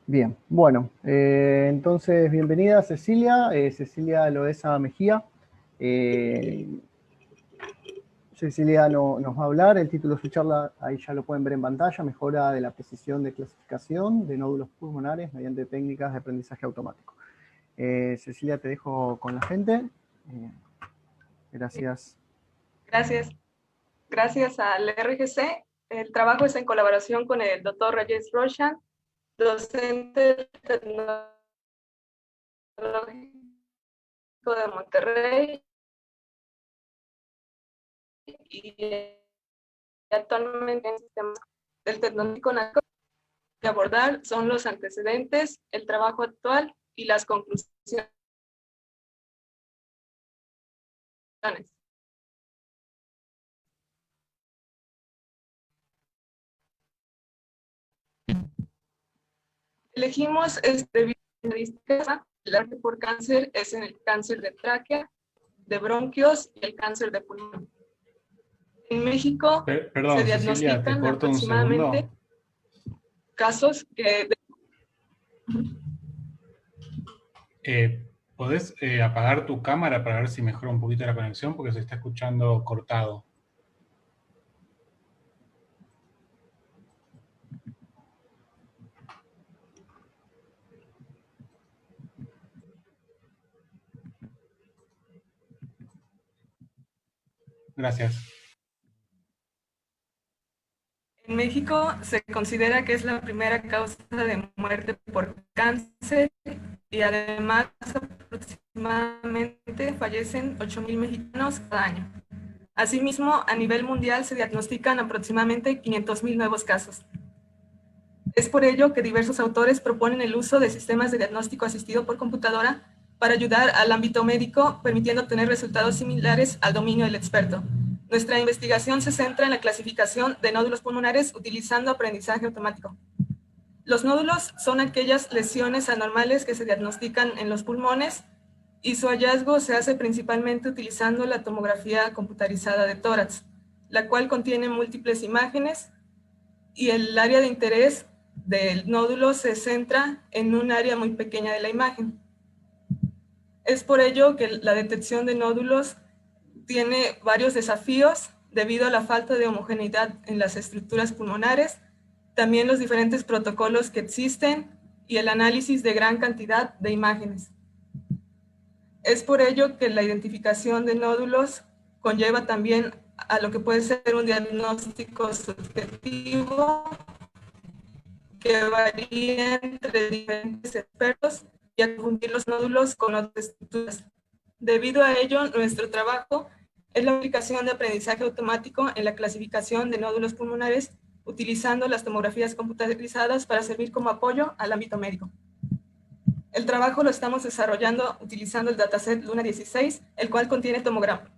Bien, bueno, entonces bienvenida Cecilia, Cecilia Loesa Mejía. Eh, Cecilia nos va a hablar, el título de su charla, ahí ya lo pueden ver en pantalla, mejora de la precisión de clasificación de nódulos pulmonares mediante técnicas de aprendizaje automático. Cecilia, te dejo con la gente. Gracias. Gracias. Gracias al RGC. El trabajo es en colaboración con el doctor Rajesh Roshan, docente tecnológico de Monterrey, y actualmente en el sistema del tecnológico NACO. Que abordar son los antecedentes, el trabajo actual y las conclusiones. Elegimos estadísticas. El arte por cáncer es en el cáncer de tráquea, de bronquios y el cáncer de pulmón. En México se Perdón, Cecilia, te diagnostican corto un aproximadamente segundo. casos que... ¿Podés apagar tu cámara para ver si mejora un poquito la conexión? Porque se está escuchando cortado. Gracias. En México se considera que es la primera causa de muerte por cáncer y además aproximadamente fallecen 8,000 mexicanos cada año. Asimismo, a nivel mundial se diagnostican aproximadamente 500,000 nuevos casos. Es por ello que diversos autores proponen el uso de sistemas de diagnóstico asistido por computadora para ayudar al ámbito médico, permitiendo obtener resultados similares al dominio del experto. Nuestra investigación se centra en la clasificación de nódulos pulmonares utilizando aprendizaje automático. Los nódulos son aquellas lesiones anormales que se diagnostican en los pulmones y su hallazgo se hace principalmente utilizando la tomografía computarizada de tórax, la cual contiene múltiples imágenes, y el área de interés del nódulo se centra en un área muy pequeña de la imagen. Es por ello que la detección de nódulos tiene varios desafíos debido a la falta de homogeneidad en las estructuras pulmonares, también los diferentes protocolos que existen y el análisis de gran cantidad de imágenes. Es por ello que la identificación de nódulos conlleva también a lo que puede ser un diagnóstico subjetivo que varía entre diferentes expertos y a confundir los nódulos con otras estructuras. Debido a ello, nuestro trabajo es la aplicación de aprendizaje automático en la clasificación de nódulos pulmonares utilizando las tomografías computarizadas para servir como apoyo al ámbito médico. El trabajo lo estamos desarrollando utilizando el dataset Luna 16, el cual contiene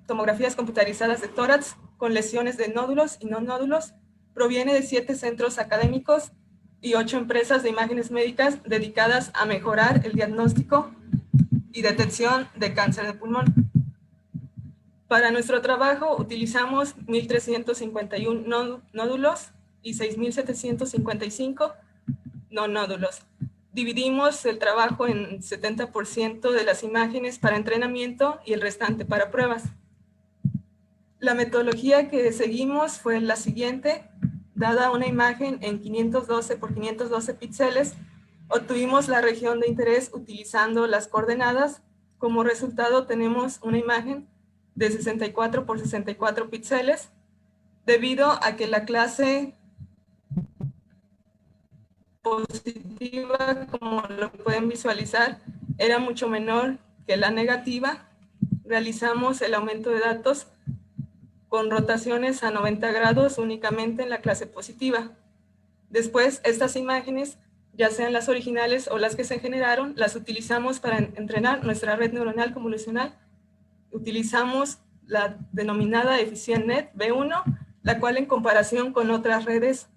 tomografías computarizadas de tórax con lesiones de nódulos y no nódulos. Proviene de 7 centros académicos y 8 empresas de imágenes médicas dedicadas a mejorar el diagnóstico y detección de cáncer de pulmón. Para nuestro trabajo utilizamos 1,351 nódulos y 6,755 no nódulos. Dividimos el trabajo en 70% de las imágenes para entrenamiento y el restante para pruebas. La metodología que seguimos fue la siguiente. Dada una imagen en 512 por 512 píxeles, obtuvimos la región de interés utilizando las coordenadas. Como resultado tenemos una imagen de 64 por 64 píxeles, debido a que la clase positiva, como lo pueden visualizar, era mucho menor que la negativa. Realizamos el aumento de datos con rotaciones a 90 grados únicamente en la clase positiva. Después, estas imágenes, ya sean las originales o las que se generaron, las utilizamos para entrenar nuestra red neuronal convolucional. Utilizamos la denominada EfficientNet V1, la cual en comparación con otras redes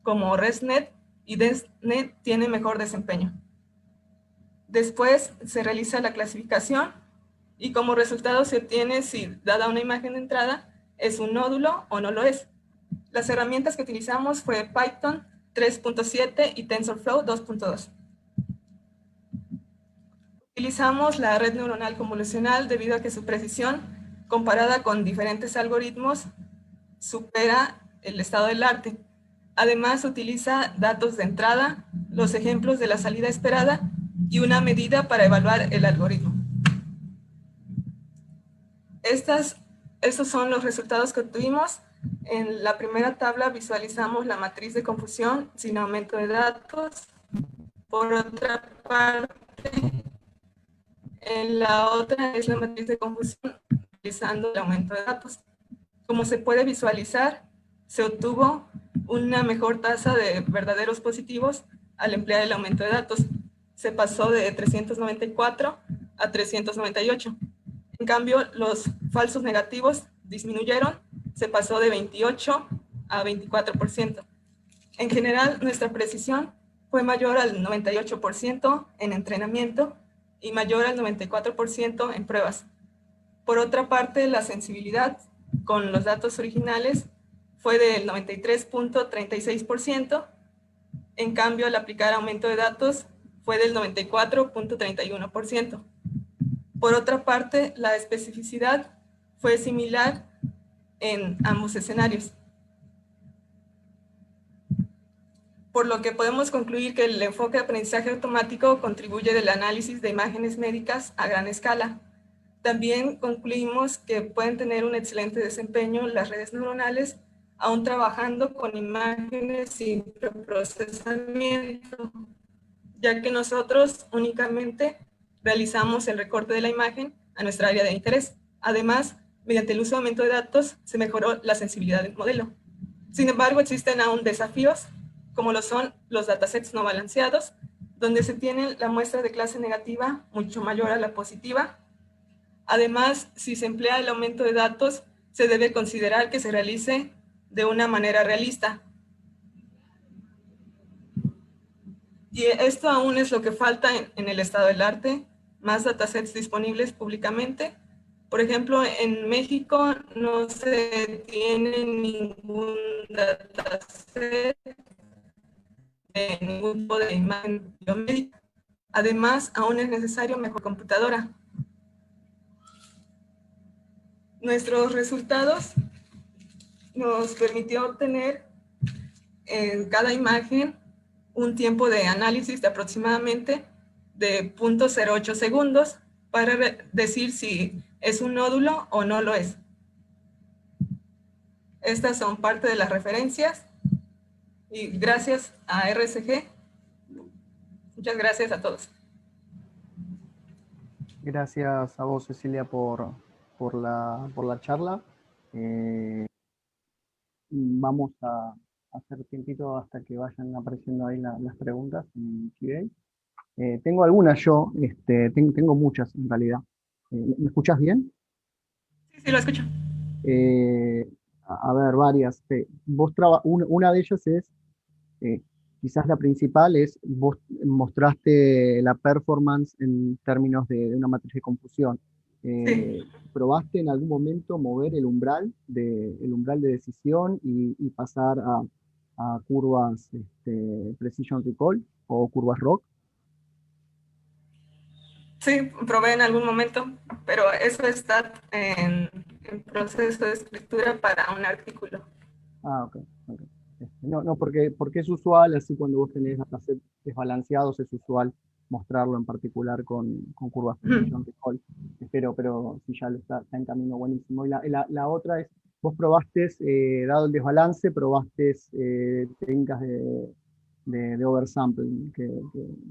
como ResNet y DenseNet tiene mejor desempeño. Después se realiza la clasificación y como resultado se obtiene si, dada una imagen de entrada, es un nódulo o no lo es. Las herramientas que utilizamos fue Python 3.7 y TensorFlow 2.2. Utilizamos la red neuronal convolucional debido a que su precisión, comparada con diferentes algoritmos, supera el estado del arte. Además, utiliza datos de entrada, los ejemplos de la salida esperada y una medida para evaluar el algoritmo. Estos son los resultados que obtuvimos. En la primera tabla visualizamos la matriz de confusión sin aumento de datos. Por otra parte, en la otra es la matriz de confusión utilizando el aumento de datos. Como se puede visualizar, se obtuvo una mejor tasa de verdaderos positivos al emplear el aumento de datos. Se pasó de 394 a 398. En cambio, los falsos negativos disminuyeron, se pasó de 28 a 24%. En general, nuestra precisión fue mayor al 98% en entrenamiento y mayor al 94% en pruebas. Por otra parte, la sensibilidad con los datos originales fue del 93.36%, en cambio, al aplicar aumento de datos fue del 94.31%. Por otra parte, la especificidad fue similar en ambos escenarios. Por lo que podemos concluir que el enfoque de aprendizaje automático contribuye del análisis de imágenes médicas a gran escala. También concluimos que pueden tener un excelente desempeño las redes neuronales, aún trabajando con imágenes sin preprocesamiento, ya que nosotros únicamente realizamos el recorte de la imagen a nuestra área de interés. Además, mediante el uso de aumento de datos, se mejoró la sensibilidad del modelo. Sin embargo, existen aún desafíos, como lo son los datasets no balanceados, donde se tiene la muestra de clase negativa mucho mayor a la positiva. Además, si se emplea el aumento de datos, se debe considerar que se realice de una manera realista. Y esto aún es lo que falta en el estado del arte, más datasets disponibles públicamente. Por ejemplo, en México no se tiene ningún dataset de ningún tipo de imagen biomédica. Además, aún es necesario mejor computadora. Nuestros resultados nos permitió obtener en cada imagen un tiempo de análisis de aproximadamente de 0.08 segundos para decir si es un nódulo o no lo es. Estas son parte de las referencias y gracias a RSG. Muchas gracias a todos. Gracias a vos, Cecilia, por la charla. Vamos a hacer tiempito hasta que vayan apareciendo ahí las preguntas en QA. Tengo algunas yo, tengo muchas en realidad. ¿Me escuchás bien? Sí, sí, lo escucho. A ver, varias. Una de ellas es, quizás la principal es, vos mostraste la performance en términos de una matriz de confusión. Sí. ¿Probaste en algún momento mover el umbral de decisión y pasar a curvas Precision Recall o curvas ROC? Sí, probé en algún momento, pero eso está en proceso de escritura para un artículo. Ah, ok. No, porque es usual, así cuando vos tenés datasets desbalanceados, es usual mostrarlo en particular con curvas Precision Recall. Pero si ya está en camino, buenísimo. Y la otra es, vos probaste, dado el desbalance, probaste técnicas de oversampling,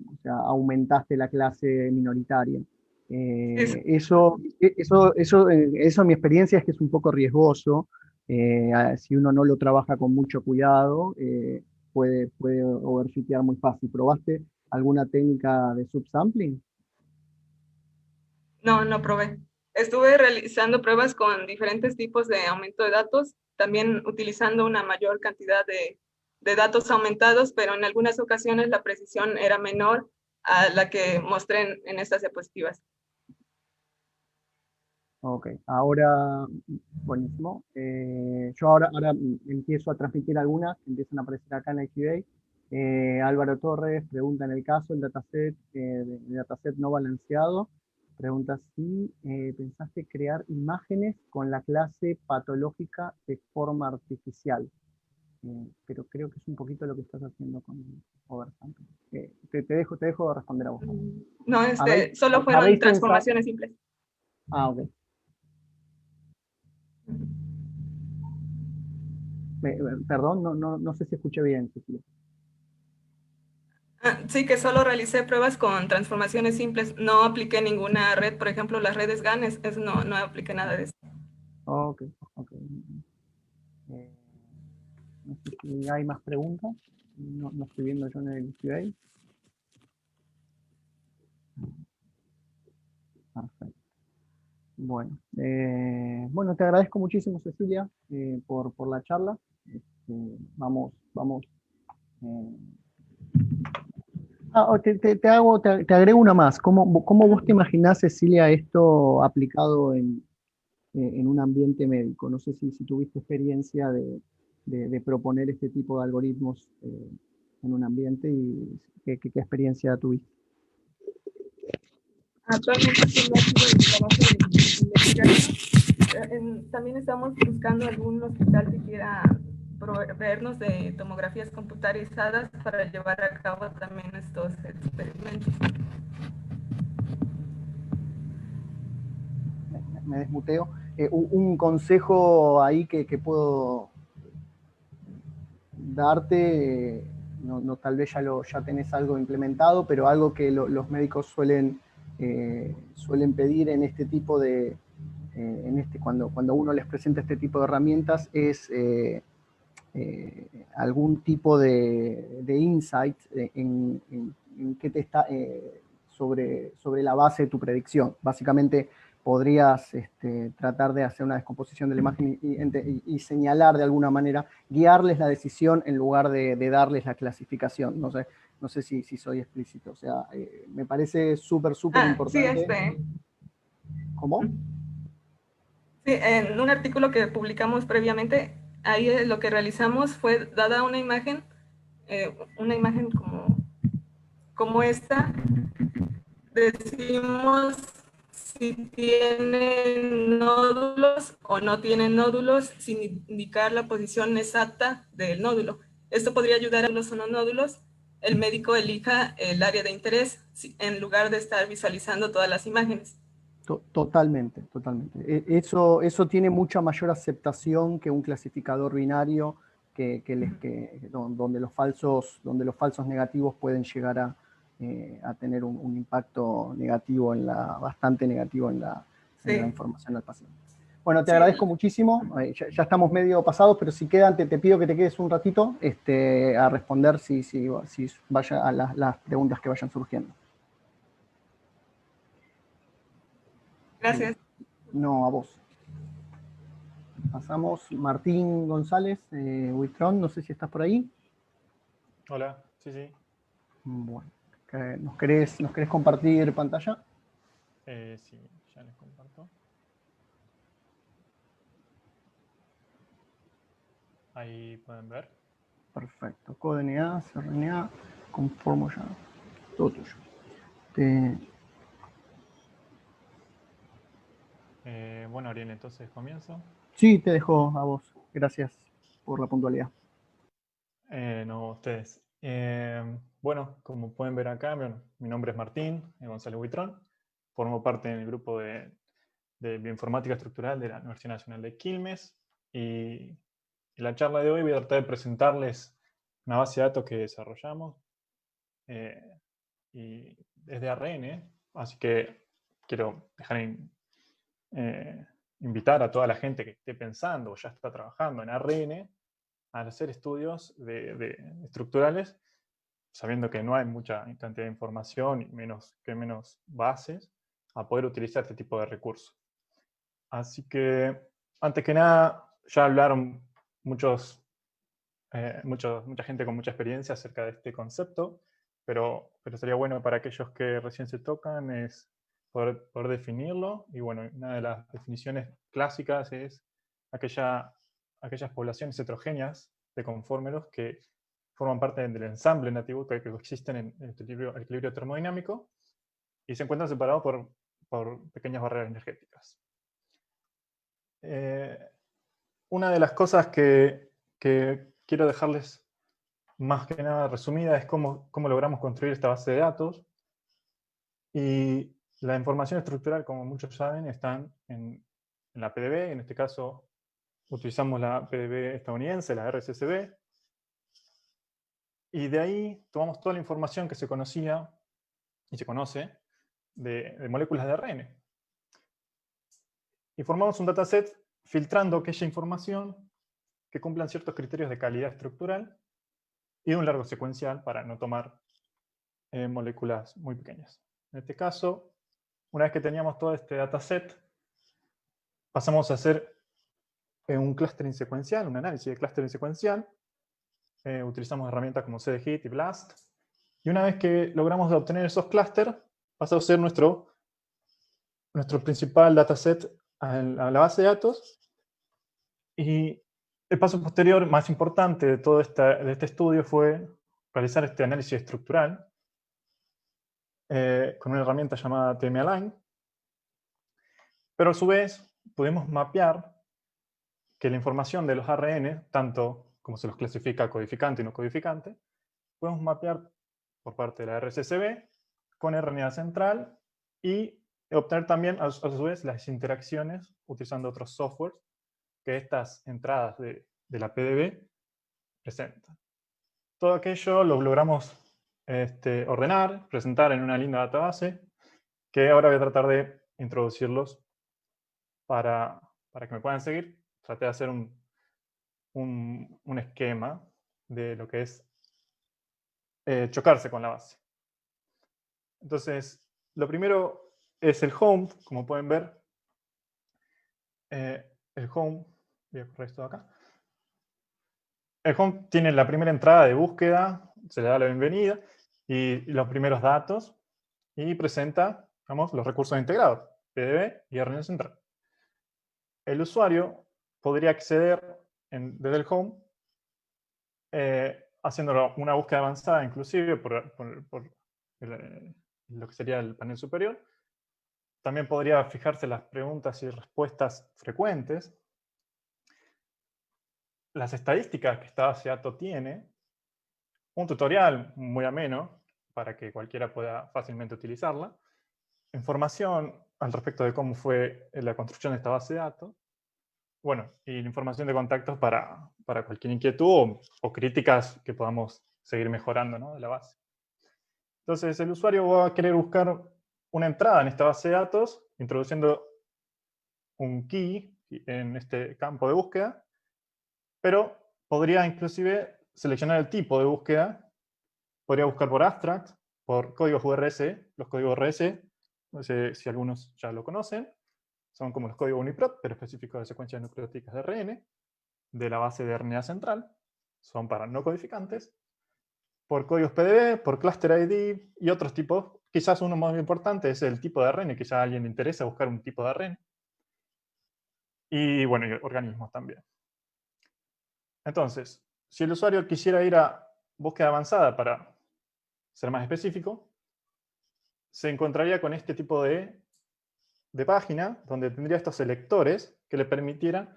o sea, aumentaste la clase minoritaria. Eso en mi experiencia es que es un poco riesgoso. Si uno no lo trabaja con mucho cuidado, puede overfitear muy fácil. ¿Probaste alguna técnica de subsampling? No, no probé. Estuve realizando pruebas con diferentes tipos de aumento de datos, también utilizando una mayor cantidad de datos aumentados, pero en algunas ocasiones la precisión era menor a la que mostré en estas diapositivas. Ok, ahora, buenísimo. Yo ahora empiezo a transmitir algunas que empiezan a aparecer acá en el QA. Álvaro Torres pregunta, en el caso del dataset no balanceado, pregunta si pensaste crear imágenes con la clase patológica de forma artificial. Pero creo que es un poquito lo que estás haciendo con Oversample. Te dejo responder a vos. No, ¿Habéis, solo fueron habéis pensado? transformaciones simples. Ah, ok. Perdón, no sé si escuché bien, Cecilia. Sí, que solo realicé pruebas con transformaciones simples. No apliqué ninguna red, por ejemplo, las redes GAN, no apliqué nada de eso. Ok, ok. No sé si hay más preguntas. No estoy viendo yo en el QA. Perfecto. Bueno, te agradezco muchísimo, Cecilia, por la charla. Vamos. eh, te agrego una más. ¿Cómo vos te imaginás, Cecilia, esto aplicado en un ambiente médico? No sé si tuviste experiencia de proponer este tipo de algoritmos en un ambiente y qué experiencia tuviste. Actualmente sí me ha sido el trabajo de investigación. También estamos buscando algún hospital que quiera proveernos de tomografías computarizadas para llevar a cabo también estos experimentos. Me desmuteo. Un consejo ahí que puedo darte, tal vez ya tenés algo implementado, pero algo que los médicos suelen pedir en este tipo de, cuando uno les presenta este tipo de herramientas es algún tipo de insight en qué te está sobre la base de tu predicción. Básicamente podrías tratar de hacer una descomposición de la imagen y señalar de alguna manera, guiarles la decisión en lugar de darles la clasificación. No sé si soy explícito. O sea, me parece súper importante. Sí, ¿Cómo? Sí, en un artículo que publicamos previamente, ahí lo que realizamos fue, dada una imagen como esta, decimos si tienen nódulos o no tienen nódulos sin indicar la posición exacta del nódulo. Esto podría ayudar a los o no nódulos. El médico elija el área de interés en lugar de estar visualizando todas las imágenes. Totalmente. Eso tiene mucha mayor aceptación que un clasificador binario donde los falsos negativos pueden llegar a tener un impacto negativo bastante negativo en la información del paciente. Bueno, te agradezco muchísimo. Ya estamos medio pasados, pero si quedan, te pido que te quedes un ratito a responder si vaya a las preguntas que vayan surgiendo. Gracias. No, a vos. Pasamos. Martín González, Witron, no sé si estás por ahí. Hola, sí. Bueno, ¿nos querés compartir pantalla? Sí, ya les comparto. Ahí pueden ver. Perfecto. CoDNA, CRNA, conformo ya. Todo tuyo. Bueno, Ariel, entonces comienzo. Sí, te dejo a vos. Gracias por la puntualidad. No, ustedes. Bueno, como pueden ver acá, mi nombre es Martín González Buitrón. Formo parte del grupo de Bioinformática Estructural de la Universidad Nacional de Quilmes. Y en la charla de hoy voy a tratar de presentarles una base de datos que desarrollamos. Y es de ARN, así que quiero invitar a toda la gente que esté pensando o ya está trabajando en ARN a hacer estudios estructurales, sabiendo que no hay mucha cantidad de información y menos bases, a poder utilizar este tipo de recursos. Así que, antes que nada, ya hablaron mucha gente con mucha experiencia acerca de este concepto, pero sería bueno para aquellos que recién se tocan es poder definirlo. Y bueno, una de las definiciones clásicas es aquellas poblaciones heterogéneas de conformeros que forman parte del ensamble nativo que existen en el equilibrio termodinámico y se encuentran separados por pequeñas barreras energéticas. Una de las cosas que quiero dejarles más que nada resumida es cómo logramos construir esta base de datos. Y la información estructural, como muchos saben, están en la PDB. En este caso, utilizamos la PDB estadounidense, la RSSB. Y de ahí tomamos toda la información que se conocía y se conoce de moléculas de ARN. Y formamos un dataset filtrando aquella información que cumplan ciertos criterios de calidad estructural y de un largo secuencial para no tomar moléculas muy pequeñas. En este caso, una vez que teníamos todo este dataset, pasamos a hacer un clustering secuencial, un análisis de clustering secuencial. Utilizamos herramientas como CDHit y BLAST. Y una vez que logramos obtener esos clústeres, pasa a ser nuestro principal dataset a la base de datos. Y el paso posterior, más importante de todo de este estudio, fue realizar este análisis estructural con una herramienta llamada TM-Align. Pero a su vez, pudimos mapear que la información de los ARN, tanto como se los clasifica codificante y no codificante, podemos mapear por parte de la RSSB con RNA central y obtener también a su vez las interacciones utilizando otros softwares que estas entradas de la PDB presentan. Todo aquello lo logramos ordenar, presentar en una linda database, que ahora voy a tratar de introducirlos para que me puedan seguir. Traté de hacer un esquema de lo que es chocarse con la base. Entonces, lo primero es el home, como pueden ver. El home, voy a correr esto de acá. El home tiene la primera entrada de búsqueda, se le da la bienvenida, y los primeros datos, y presenta, digamos, los recursos integrados, PDB y RNA central. El usuario podría acceder desde el home haciendo una búsqueda avanzada, inclusive por lo que sería el panel superior. También podría fijarse las preguntas y respuestas frecuentes. Las estadísticas que esta base de datos tiene. Un tutorial muy ameno para que cualquiera pueda fácilmente utilizarla. Información al respecto de cómo fue la construcción de esta base de datos. Bueno, y la información de contactos para cualquier inquietud o críticas que podamos seguir mejorando, ¿no?, de la base. Entonces, el usuario va a querer buscar una entrada en esta base de datos, introduciendo un key en este campo de búsqueda, pero podría inclusive seleccionar el tipo de búsqueda. Podría buscar por abstract, por códigos URS. Los códigos URS, no sé si algunos ya lo conocen, son como los códigos UniProt, pero específicos de secuencias nucleóticas de ARN, de la base de RNA central. Son para no codificantes. Por códigos PDB, por cluster ID y otros tipos. Quizás uno más importante es el tipo de ARN, que ya a alguien le interesa buscar un tipo de ARN. Y bueno, y organismos también. Entonces, si el usuario quisiera ir a búsqueda avanzada para ser más específico, se encontraría con este tipo de página, donde tendría estos selectores que le permitieran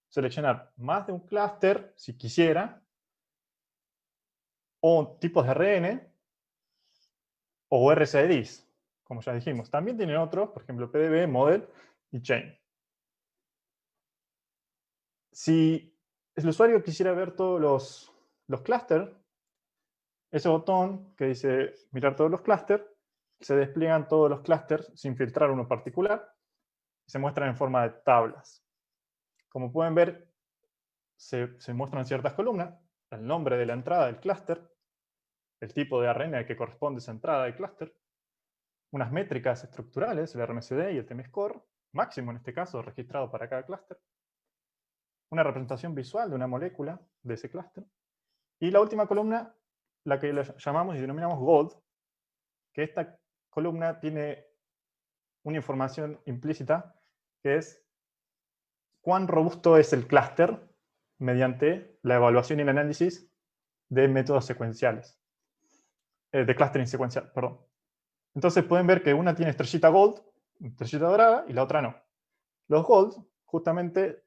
seleccionar más de un clúster, si quisiera, o tipos de ARN, o RSIDs, como ya dijimos. También tienen otros, por ejemplo, PDB, Model y Chain. Si el usuario quisiera ver todos los clústeres, ese botón que dice mirar todos los clústeres, se despliegan todos los clústeres sin filtrar uno particular y se muestran en forma de tablas. Como pueden ver, se muestran ciertas columnas, el nombre de la entrada del clúster, el tipo de ARN al que corresponde esa entrada del clúster, unas métricas estructurales, el RMSD y el TM-Score, máximo en este caso, registrado para cada clúster, una representación visual de una molécula de ese clúster, y la última columna, la que le llamamos y denominamos Gold, que esta columna tiene una información implícita, que es cuán robusto es el clúster mediante la evaluación y el análisis de métodos secuenciales, de clustering secuencial, perdón. Entonces pueden ver que una tiene estrellita gold, estrellita dorada, y la otra no. Los gold justamente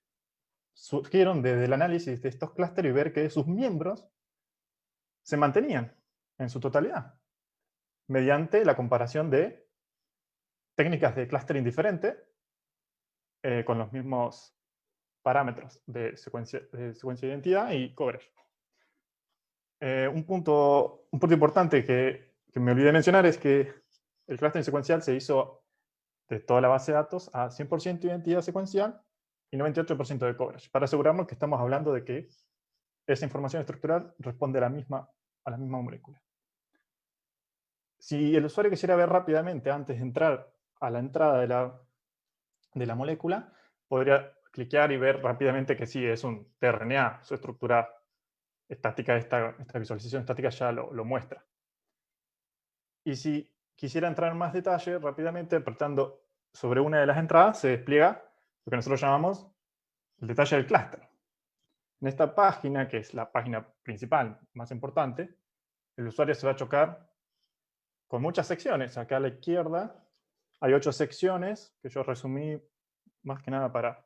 surgieron desde el análisis de estos clústeres y ver que sus miembros se mantenían en su totalidad, mediante la comparación de técnicas de clustering diferente con los mismos parámetros de secuencia de identidad y coverage. Un punto importante que me olvidé de mencionar es que el clustering secuencial se hizo de toda la base de datos a 100% identidad secuencial y 98% de coverage, para asegurarnos que estamos hablando de que esa información estructural responde a la misma molécula. Si el usuario quisiera ver rápidamente, antes de entrar a la entrada de la molécula, podría cliquear y ver rápidamente que sí, es un tRNA, su estructura estática, esta visualización estática ya lo muestra. Y si quisiera entrar en más detalle, rápidamente, apretando sobre una de las entradas, se despliega lo que nosotros llamamos el detalle del clúster. En esta página, que es la página principal más importante, el usuario se va a chocar con muchas secciones. Acá a la izquierda hay 8 secciones que yo resumí más que nada para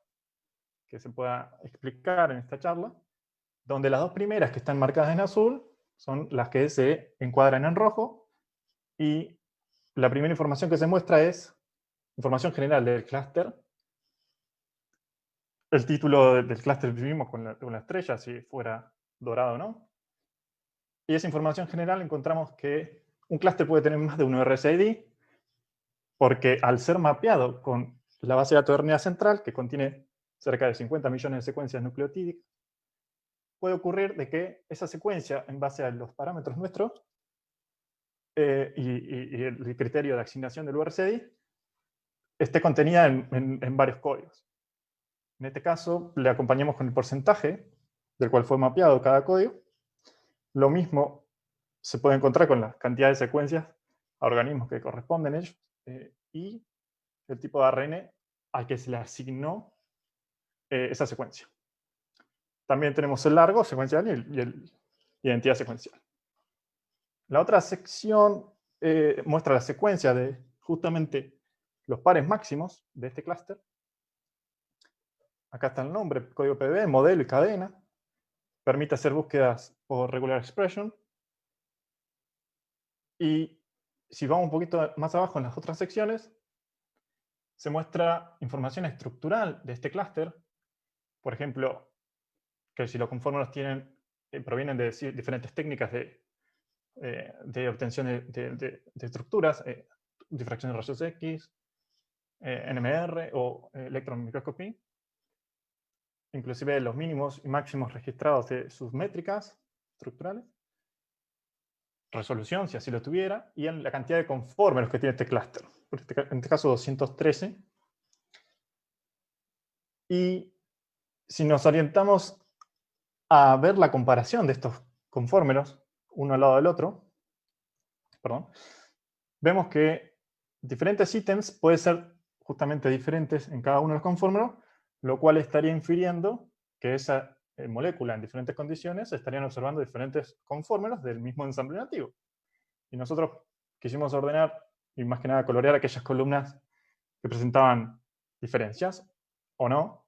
que se pueda explicar en esta charla, donde las 2 primeras que están marcadas en azul son las que se encuadran en rojo, y la primera información que se muestra es información general del clúster. El título del clúster vimos con la estrella, si fuera dorado o no. Y esa información general encontramos que un clúster puede tener más de un RSID, porque al ser mapeado con la base de datos de RNA central, que contiene cerca de 50 millones de secuencias nucleotídicas, puede ocurrir de que esa secuencia, en base a los parámetros nuestros y el criterio de asignación del URCD, esté contenida en varios códigos. En este caso, le acompañamos con el porcentaje del cual fue mapeado cada código. Lo mismo se puede encontrar con la cantidad de secuencias a organismos que corresponden a ellos y el tipo de ARN al que se le asignó esa secuencia. También tenemos el largo secuencial y el identidad secuencial. La otra sección muestra la secuencia de justamente los pares máximos de este clúster. Acá está el nombre, código PDB, modelo y cadena. Permite hacer búsquedas por regular expression. Y si vamos un poquito más abajo en las otras secciones, se muestra información estructural de este clúster. Por ejemplo, que si los conformes provienen de diferentes técnicas de obtención de estructuras, difracción de rayos X, NMR o electron microscopy, inclusive los mínimos y máximos registrados de sus métricas estructurales, resolución, si así lo tuviera, y en la cantidad de conformes que tiene este clúster. En este caso, 213. Y si nos orientamos a ver la comparación de estos conformes, uno al lado del otro, vemos que diferentes ítems pueden ser justamente diferentes en cada uno de los conformes, lo cual estaría infiriendo que esa molécula en diferentes condiciones estarían observando diferentes conformes del mismo ensamble nativo. Y nosotros quisimos ordenar y más que nada colorear aquellas columnas que presentaban diferencias o no.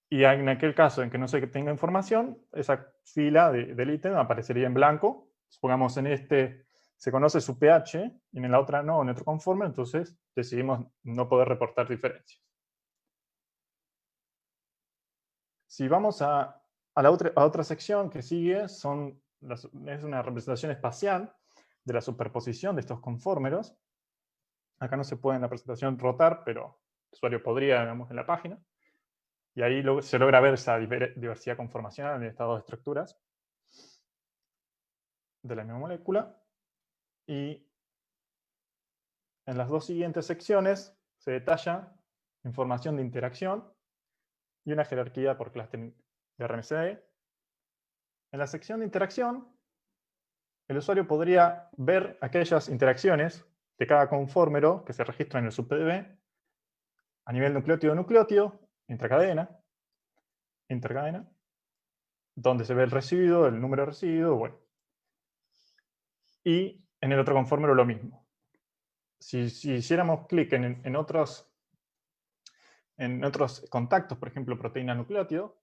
Y en aquel caso en que no se tenga información, esa fila del ítem aparecería en blanco. Supongamos en este se conoce su pH y en la otra no, en otro conforme, entonces decidimos no poder reportar diferencias. Si vamos a otra sección que sigue, es una representación espacial de la superposición de estos conformes. Acá no se puede en la presentación rotar, pero el usuario podría, digamos, en la página. Y ahí se logra ver esa diversidad conformacional en el estado de estructuras de la misma molécula. Y en las 2 siguientes secciones se detalla información de interacción y una jerarquía por clustering de RMCD. En la sección de interacción, el usuario podría ver aquellas interacciones de cada conformero que se registran en el subPDB a nivel nucleótido-nucleótido, intracadena, intercadena, dónde se ve el residuo, el número de residuo, bueno. Y en el otro conformer lo mismo. Si hiciéramos clic en otros contactos, por ejemplo, proteína nucleótido,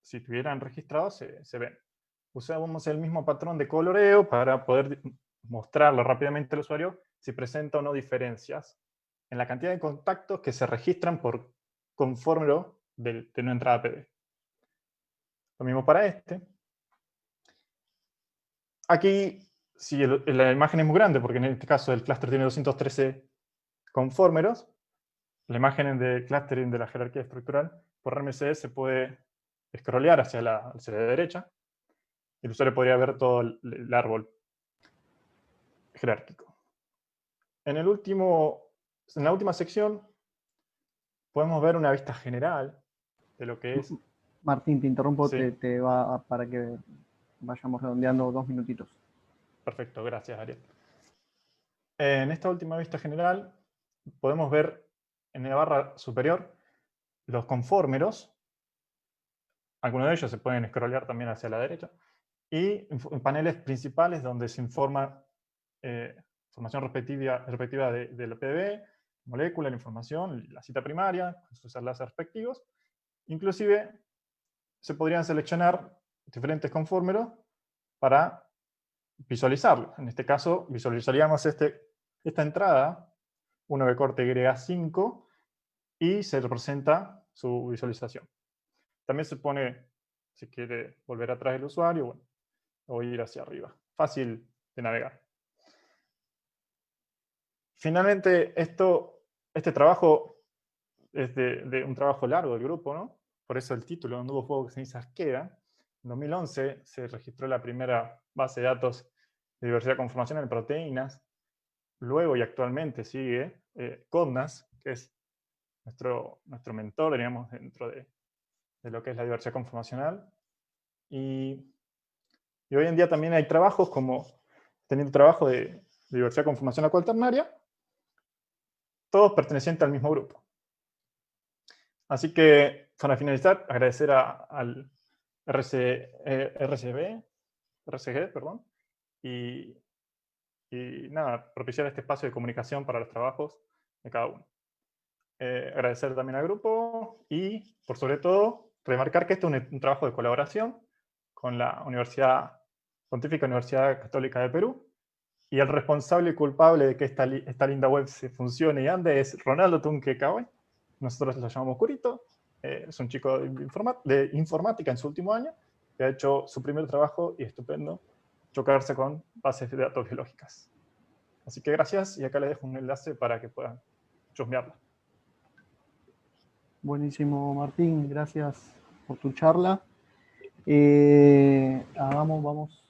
si estuvieran registrados, se ven. Usamos el mismo patrón de coloreo para poder mostrarle rápidamente al usuario si presenta o no diferencias en la cantidad de contactos que se registran por conformero de una entrada PD. Lo mismo para este. Aquí, si la imagen es muy grande, porque en este caso el clúster tiene 213 conformeros, la imagen de clustering de la jerarquía estructural por RMC se puede scrollear hacia la derecha. El usuario podría ver todo el árbol jerárquico. En la última sección podemos ver una vista general de lo que es... Martín, te interrumpo, Sí. te va para que vayamos redondeando 2 minutitos. Perfecto, gracias, Ariel. En esta última vista general podemos ver en la barra superior los conformeros. Algunos de ellos se pueden scrollear también hacia la derecha. Y paneles principales donde se informa información respectiva de la PDB, molécula, la información, la cita primaria, con sus enlaces respectivos. Inclusive se podrían seleccionar diferentes conformeros para visualizarlo. En este caso visualizaríamos esta entrada, 1 de corte Y5, y se representa su visualización. También se pone, si quiere volver atrás el usuario, bueno, o ir hacia arriba. Fácil de navegar. Finalmente, este trabajo es de un trabajo largo del grupo, ¿no? Por eso el título, un nuevo juego que cenizas queda. En 2011 se registró la primera base de datos de diversidad conformacional en proteínas. Luego y actualmente sigue CODNAS, que es nuestro mentor, digamos, dentro de lo que es la diversidad conformacional. Y hoy en día también hay trabajos como teniendo trabajo de diversidad conformacional cuaternaria, todos pertenecientes al mismo grupo. Así que, para finalizar, agradecer al RCG, y nada, propiciar este espacio de comunicación para los trabajos de cada uno. Agradecer también al grupo y, por sobre todo, remarcar que esto es un trabajo de colaboración con la Pontificia Universidad Católica de Perú, y el responsable y culpable de que esta linda web se funcione y ande es Ronaldo Tunque Caway. Nosotros lo llamamos Curito. Es un chico de informática en su último año, que ha hecho su primer trabajo y estupendo, chocarse con bases de datos biológicas. Así que gracias, y acá les dejo un enlace para que puedan chusmearla. Buenísimo, Martín, gracias por tu charla. Vamos,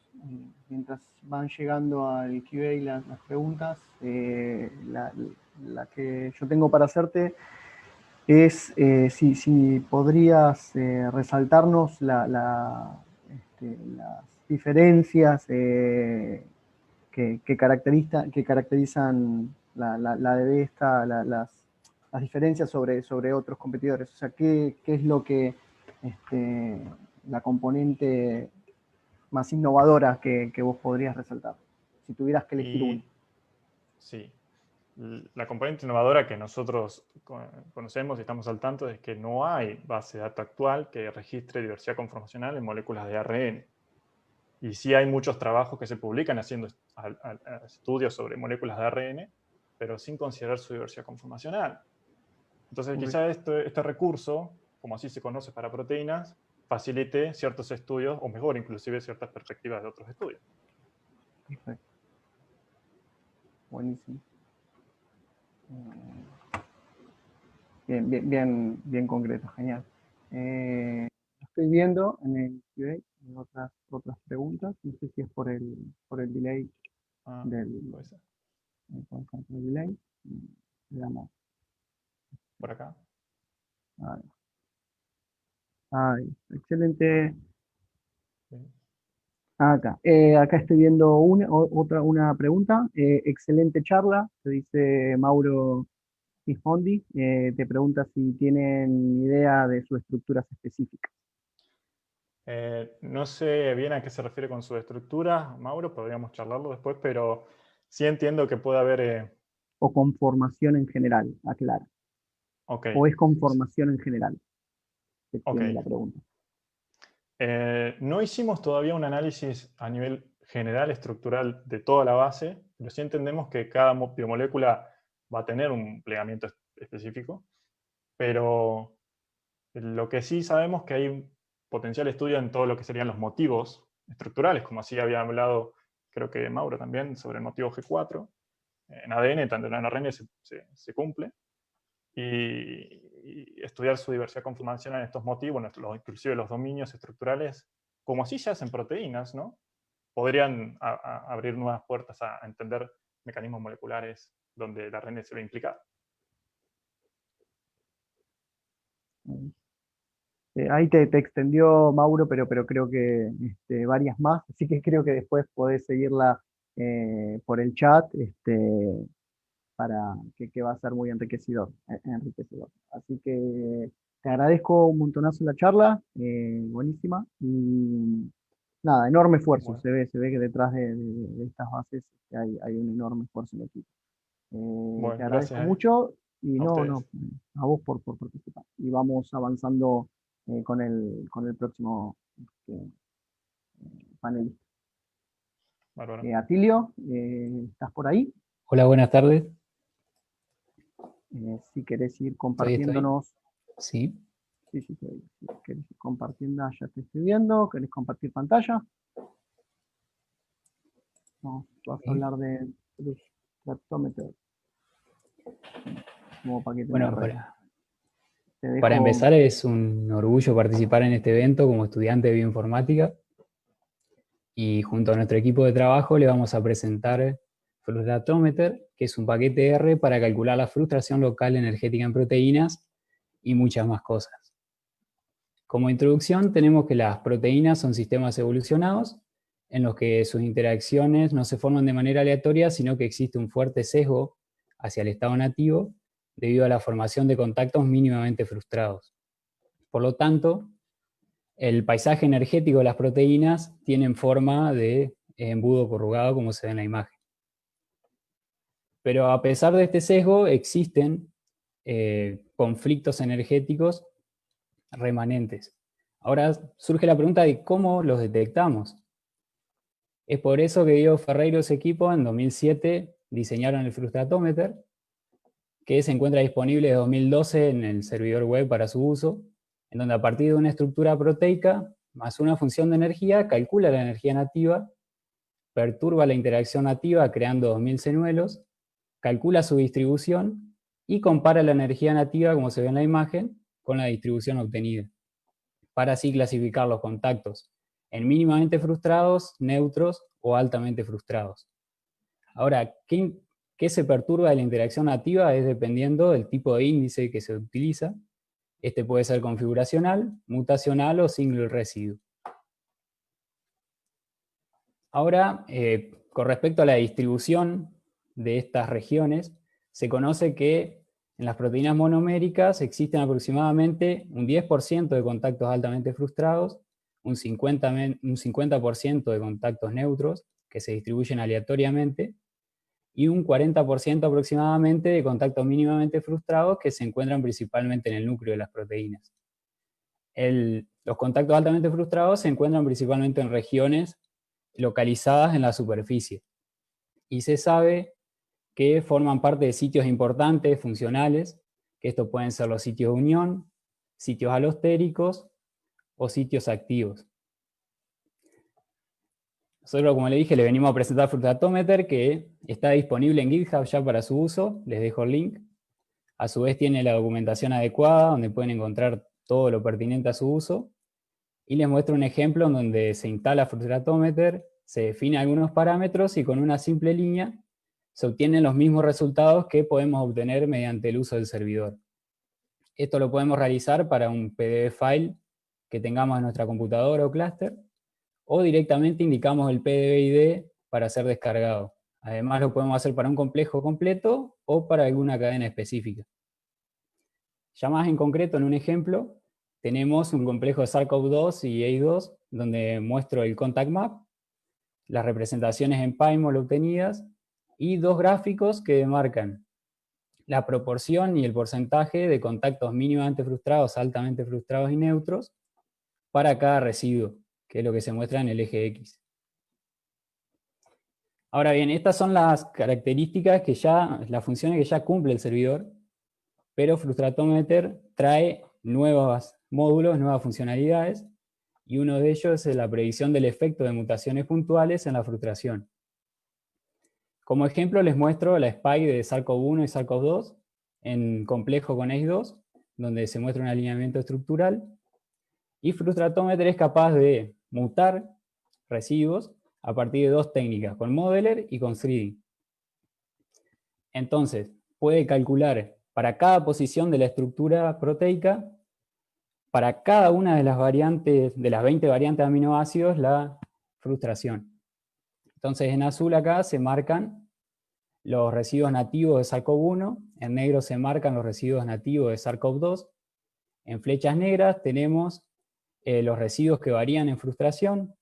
mientras van llegando al QA las preguntas, la que yo tengo para hacerte es si podrías resaltarnos las diferencias que caracterizan la de esta, las diferencias sobre otros competidores. O sea, ¿qué es lo que la componente más innovadora que vos podrías resaltar? Si tuvieras que elegir uno. Sí. La componente innovadora que nosotros conocemos y estamos al tanto es que no hay base de datos actual que registre diversidad conformacional en moléculas de ARN. Y sí hay muchos trabajos que se publican haciendo estudios sobre moléculas de ARN, pero sin considerar su diversidad conformacional. Entonces, quizá este recurso, como así se conoce para proteínas, facilite ciertos estudios, o mejor, inclusive ciertas perspectivas de otros estudios. Perfecto. Buenísimo. Bien concreto, genial. Estoy viendo en el QA otras preguntas, no sé si es por el delay Puede ser. por el delay. Veamos. Por acá. Excelente. Sí. Acá estoy viendo una pregunta. Excelente charla, te dice Mauro Gismondi. Te pregunta si tienen idea de sus estructuras específicas. No sé bien a qué se refiere con su estructura, Mauro, podríamos charlarlo después, pero sí entiendo que puede haber... O conformación en general, aclara. ok, O es conformación en general, se ok. extiende la pregunta. No hicimos todavía un análisis a nivel general, estructural, de toda la base, pero sí entendemos que cada biomolécula va a tener un plegamiento específico, pero lo que sí sabemos es que hay un potencial estudio en todo lo que serían los motivos estructurales, como así había hablado, creo que Mauro también, sobre el motivo G4. En ADN, tanto en ARN se cumple, y estudiar su diversidad conformacional en estos motivos, inclusive los dominios estructurales, como así se hacen proteínas, ¿no? Podrían abrir nuevas puertas a entender mecanismos moleculares donde el ARN se ve implicado. Ahí te extendió Mauro, pero creo que varias más, así que creo que después podés seguirla por el chat, para que va a ser muy enriquecedor. Así que te agradezco un montonazo la charla, buenísima, y nada, enorme esfuerzo, Bueno, se ve que detrás de estas bases hay un enorme esfuerzo en equipo. Te bueno, agradezco gracias mucho y a no, ustedes. a vos por participar. Y vamos avanzando con el próximo panelista. Bárbaro. Atilio, ¿estás por ahí? Hola, buenas tardes. Si querés ir Estoy. compartiéndonos. Sí. Sí, si querés ir compartiendo, ya te estoy viendo. ¿Querés compartir pantalla? No, vas a Ok. hablar de fructometer. Como paquete en la Bueno, red. Te para dejo. empezar es un orgullo participar en este evento como estudiante de bioinformática y junto a nuestro equipo de trabajo le vamos a presentar Fructometer, que es un paquete R para calcular la frustración local energética en proteínas y muchas más cosas. Como introducción tenemos que las proteínas son sistemas evolucionados en los que sus interacciones no se forman de manera aleatoria, sino que existe un fuerte sesgo hacia el estado nativo debido a la formación de contactos mínimamente frustrados. Por lo tanto, el paisaje energético de las proteínas tiene forma de embudo corrugado, como se ve en la imagen. Pero a pesar de este sesgo, existen conflictos energéticos remanentes. Ahora surge la pregunta de cómo los detectamos. Es por eso que Diego Ferreiro y su equipo en 2007 diseñaron el Fructometer, que se encuentra disponible desde 2012 en el servidor web para su uso, en donde a partir de una estructura proteica más una función de energía calcula la energía nativa, perturba la interacción nativa creando 2000 señuelos, calcula su distribución y compara la energía nativa, como se ve en la imagen, con la distribución obtenida, para así clasificar los contactos en mínimamente frustrados, neutros o altamente frustrados. Ahora, ¿qué se perturba de la interacción nativa? Es dependiendo del tipo de índice que se utiliza. Este puede ser configuracional, mutacional o single residue. Ahora, con respecto a la distribución de estas regiones, se conoce que en las proteínas monoméricas existen aproximadamente un 10% de contactos altamente frustrados, un 50% de contactos neutros que se distribuyen aleatoriamente y un 40% aproximadamente de contactos mínimamente frustrados que se encuentran principalmente en el núcleo de las proteínas. Los contactos altamente frustrados se encuentran principalmente en regiones localizadas en la superficie y se sabe que forman parte de sitios importantes, funcionales, que estos pueden ser los sitios de unión, sitios alostéricos o sitios activos. Nosotros, como le dije, le venimos a presentar Fructometer, que está disponible en GitHub ya para su uso, les dejo el link. A su vez tiene la documentación adecuada, donde pueden encontrar todo lo pertinente a su uso. Y les muestro un ejemplo en donde se instala Fructometer, se define algunos parámetros y con una simple línea se obtienen los mismos resultados que podemos obtener mediante el uso del servidor. Esto lo podemos realizar para un PDF file que tengamos en nuestra computadora o clúster, o directamente indicamos el PDB-ID para ser descargado. Además lo podemos hacer para un complejo completo o para alguna cadena específica. Ya más en concreto, en un ejemplo, tenemos un complejo de SARS-CoV-2 y AI2 donde muestro el contact map, las representaciones en PyMol obtenidas, y dos gráficos que demarcan la proporción y el porcentaje de contactos mínimamente frustrados, altamente frustrados y neutros para cada residuo, que es lo que se muestra en el eje X. Ahora bien, estas son las características que las funciones que ya cumple el servidor, pero Frustratometer trae nuevos módulos, nuevas funcionalidades, y uno de ellos es la predicción del efecto de mutaciones puntuales en la frustración. Como ejemplo les muestro la SPY de SARS-CoV-1 y SARS-CoV-2 en complejo con ACE2, donde se muestra un alineamiento estructural, y Frustratometer es capaz de mutar residuos a partir de dos técnicas, con Modeler y con 3D. Entonces, puede calcular para cada posición de la estructura proteica, para cada una de las variantes, de las 20 variantes de aminoácidos, la frustración. Entonces, en azul acá se marcan los residuos nativos de SARS-CoV-1, en negro se marcan los residuos nativos de SARS-CoV-2, en flechas negras tenemos los residuos que varían en frustración,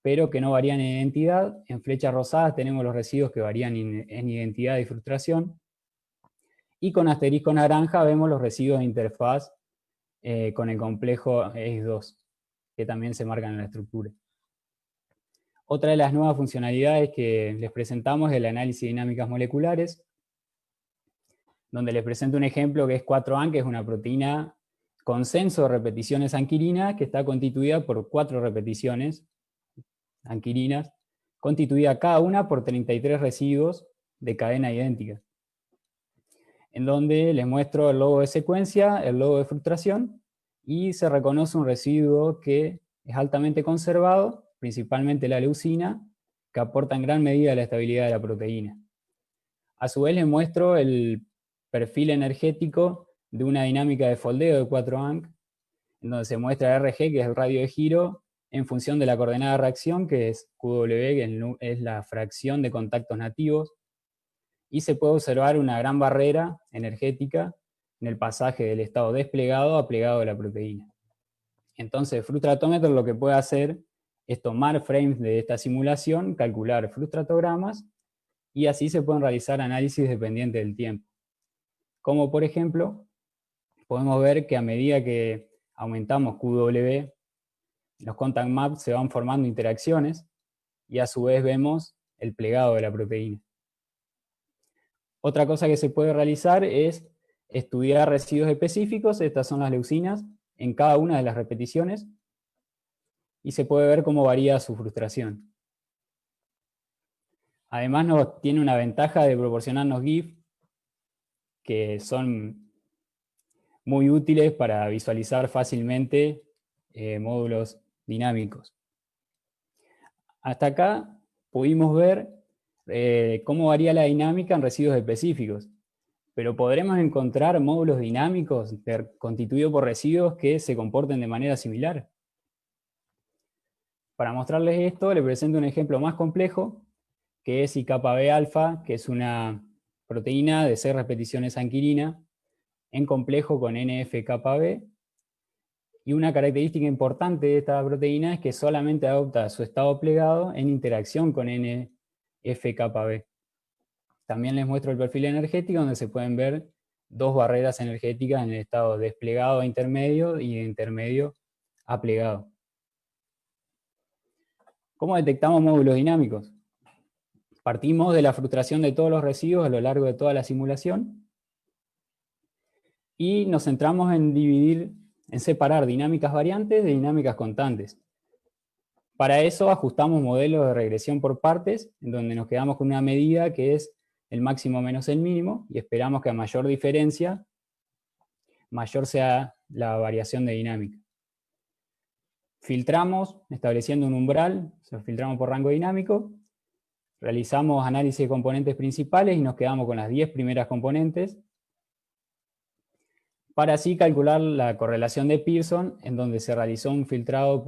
pero que no varían en identidad. En flechas rosadas tenemos los residuos que varían en identidad y frustración. Y con asterisco naranja vemos los residuos de interfaz con el complejo ACE2, que también se marcan en la estructura. Otra de las nuevas funcionalidades que les presentamos es el análisis de dinámicas moleculares, donde les presento un ejemplo que es 4-AN, que es una proteína consenso de repeticiones anquirina que está constituida por 4 repeticiones anquirinas, constituida cada una por 33 residuos de cadena idéntica, en donde les muestro el logo de secuencia, el logo de frustración, y se reconoce un residuo que es altamente conservado, principalmente la leucina, que aporta en gran medida a la estabilidad de la proteína. A su vez les muestro el perfil energético de una dinámica de foldeo de 4-ANC, en donde se muestra RG, que es el radio de giro, en función de la coordenada de reacción, que es QW, que es la fracción de contactos nativos, y se puede observar una gran barrera energética en el pasaje del estado desplegado a plegado de la proteína. Entonces, Frustratometer lo que puede hacer es tomar frames de esta simulación, calcular frustratogramas, y así se pueden realizar análisis dependientes del tiempo. Como por ejemplo, podemos ver que a medida que aumentamos QW, los contact maps se van formando interacciones, y a su vez vemos el plegado de la proteína. Otra cosa que se puede realizar es estudiar residuos específicos, estas son las leucinas, en cada una de las repeticiones, y se puede ver cómo varía su frustración. Además tiene una ventaja de proporcionarnos GIF, que son muy útiles para visualizar fácilmente módulos dinámicos. Hasta acá pudimos ver cómo varía la dinámica en residuos específicos, pero podremos encontrar módulos dinámicos constituidos por residuos que se comporten de manera similar. Para mostrarles esto, les presento un ejemplo más complejo, que es IKB alfa, que es una proteína de 6 repeticiones anquirina, en complejo con NF-κB, y una característica importante de esta proteína es que solamente adopta su estado plegado en interacción con NF-κB. También les muestro el perfil energético, donde se pueden ver dos barreras energéticas en el estado desplegado a intermedio y de intermedio a plegado. ¿Cómo detectamos módulos dinámicos? Partimos de la frustración de todos los residuos a lo largo de toda la simulación y nos centramos en separar dinámicas variantes de dinámicas constantes. Para eso ajustamos modelos de regresión por partes, en donde nos quedamos con una medida que es el máximo menos el mínimo, y esperamos que a mayor diferencia, mayor sea la variación de dinámica. Filtramos, estableciendo un umbral, filtramos por rango dinámico, realizamos análisis de componentes principales y nos quedamos con las 10 primeras componentes, para así calcular la correlación de Pearson, en donde se realizó un filtrado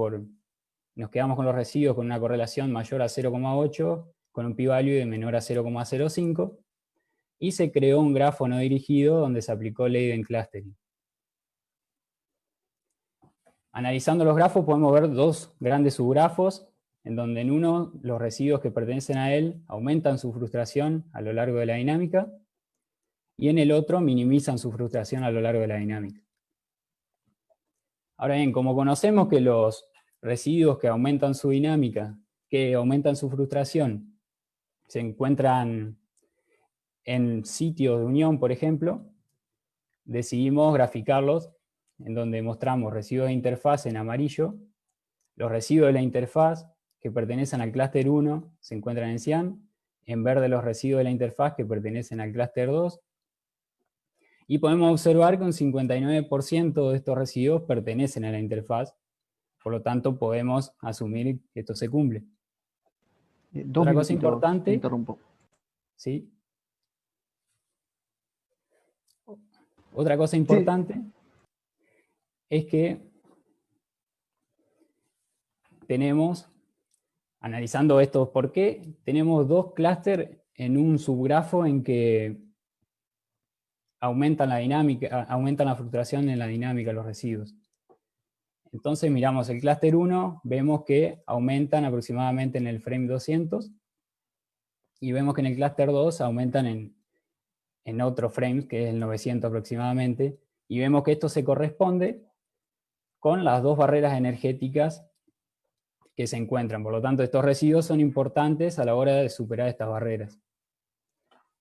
nos quedamos con los residuos con una correlación mayor a 0,8, con un p-value de menor a 0,05, y se creó un grafo no dirigido donde se aplicó Leiden clustering. Analizando los grafos podemos ver dos grandes subgrafos, en donde en uno los residuos que pertenecen a él aumentan su frustración a lo largo de la dinámica, y en el otro minimizan su frustración a lo largo de la dinámica. Ahora bien, como conocemos que los residuos que aumentan su dinámica, que aumentan su frustración, se encuentran en sitios de unión, por ejemplo, decidimos graficarlos en donde mostramos residuos de interfaz en amarillo, los residuos de la interfaz que pertenecen al clúster 1 se encuentran en cian, en verde los residuos de la interfaz que pertenecen al clúster 2, y podemos observar que un 59% de estos residuos pertenecen a la interfaz, por lo tanto podemos asumir que esto se cumple. Otra cosa importante. Interrumpo. ¿Sí? Otra cosa importante es que tenemos, analizando esto por qué, tenemos dos clústeres en un subgrafo en que aumentan la dinámica, aumentan la frustración en la dinámica de los residuos. Entonces miramos el clúster 1, vemos que aumentan aproximadamente en el frame 200, y vemos que en el clúster 2 aumentan en otro frame, que es el 900 aproximadamente, y vemos que esto se corresponde con las dos barreras energéticas que se encuentran. Por lo tanto, estos residuos son importantes a la hora de superar estas barreras.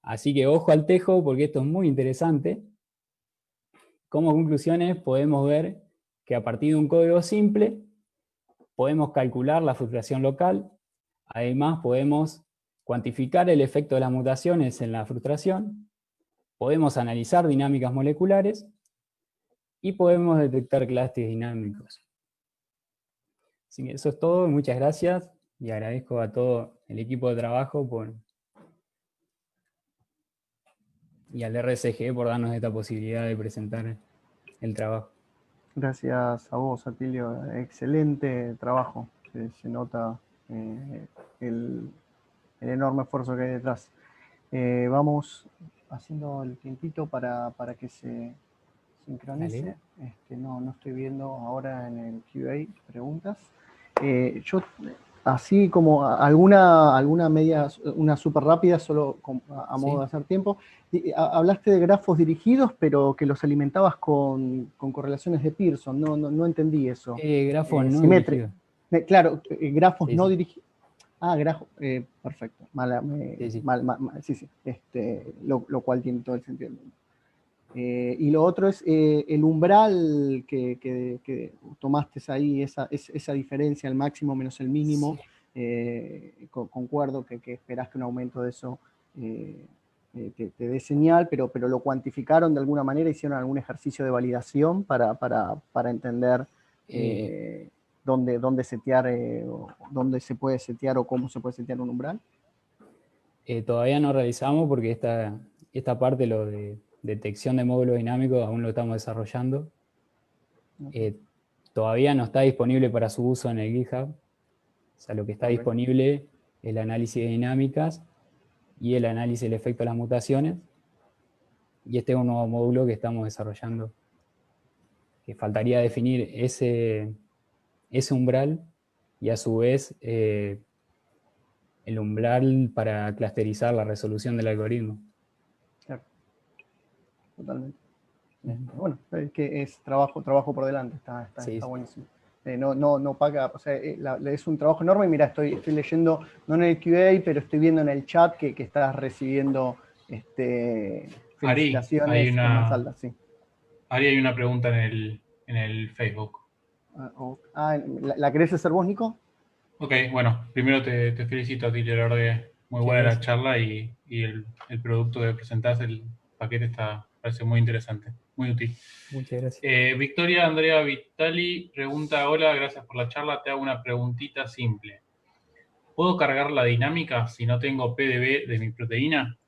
Así que ojo al tejo, porque esto es muy interesante. Como conclusiones podemos ver que a partir de un código simple podemos calcular la frustración local. Además podemos cuantificar el efecto de las mutaciones en la frustración. Podemos analizar dinámicas moleculares y podemos detectar clústeres dinámicos. Así que eso es todo, muchas gracias y agradezco a todo el equipo de trabajo y al RSG por darnos esta posibilidad de presentar el trabajo. Gracias a vos, Atilio. Excelente trabajo. Se nota el enorme esfuerzo que hay detrás. Vamos haciendo el tiempito para que se sincronice. No estoy viendo ahora en el QA preguntas. Yo, así como alguna media, una súper rápida, solo a modo de hacer tiempo. Hablaste de grafos dirigidos, pero que los alimentabas con correlaciones de Pearson. No entendí eso. Grafos no dirigidos. Claro, grafos no sí. dirigidos. Ah, grafos. Perfecto. Sí. Lo cual tiene todo el sentido del mundo. Y lo otro es el umbral que tomaste ahí, esa diferencia, el máximo menos el mínimo. Sí. Concuerdo que esperás que un aumento de eso te dé señal, pero lo cuantificaron de alguna manera, hicieron algún ejercicio de validación para entender dónde setear, dónde se puede setear o cómo se puede setear un umbral. Todavía no realizamos porque esta parte, lo de detección de módulos dinámicos, aún lo estamos desarrollando. Todavía no está disponible para su uso en el GitHub. O sea, lo que está disponible es el análisis de dinámicas y el análisis del efecto de las mutaciones. Y este es un nuevo módulo que estamos desarrollando, que faltaría definir ese umbral y a su vez el umbral para clusterizar la resolución del algoritmo. Claro. Totalmente. Bueno, es que es trabajo por delante, está buenísimo. No paga, o sea, es un trabajo enorme. Mira, estoy leyendo, no en el QA, pero estoy viendo en el chat que estás recibiendo felicitaciones más altas. Sí. Ari, hay una pregunta en el Facebook. ¿La querés hacer vos, Nico? Ok, bueno, primero te felicito a ti, la verdad que muy buena la charla y el producto que presentás, el paquete parece muy interesante, muy útil. Muchas gracias. Victoria Andrea Vitali pregunta: hola, gracias por la charla, te hago una preguntita simple. ¿Puedo cargar la dinámica si no tengo PDB de mi proteína?